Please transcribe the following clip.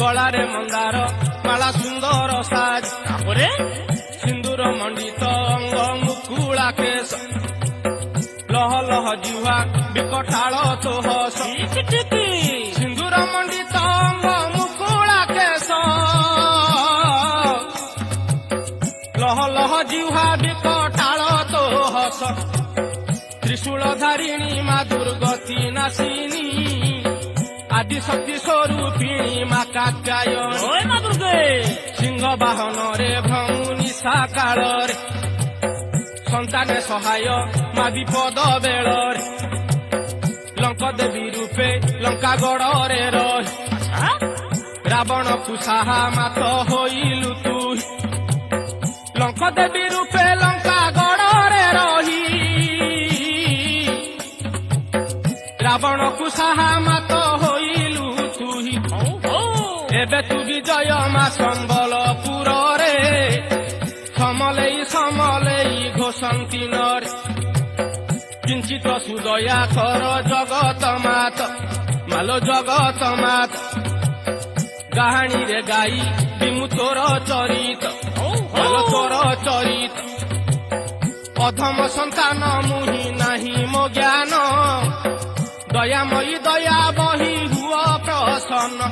गलारे मंदार माला सुंदर साज ତାପରେ सिंदूर मंडित अंग मुकुला केश लह लह जिह्वा विकटाल तो हस ଠିକ ଠିକ सिंदूर मंडित अंग मुकुला केश लह लह जिह्वा विकटाल तो हस त्रिशूल धारिणी मा दुर्गति नाशिनी आदि शक्ति स्वरूपिणी मा कात्यायनी ଜୟ ମା ଦୁର୍ଗେ सिंह बाहन रे भौनी साकाଳରେ सन्ताने सहाय मा विपद बेଳରେ लंक देवी रूपे लंका गड़े रही रावण को साहा मात होइलु तू लंक देवी रूपे लंका गड़े रही रावण को साहा मात होइलु तू एबे तू विजय मा संबलपुर रे समलेई समलेई घोषंती नर किंचित सुदया कर जगत मात मालो जगत मात गाहाणी रे गाई बिमु तोर चरित मालो तोर चरित अधम संतान मुहि नाही मो ज्ञान दयामयी दया बही हुआ प्रसन्न।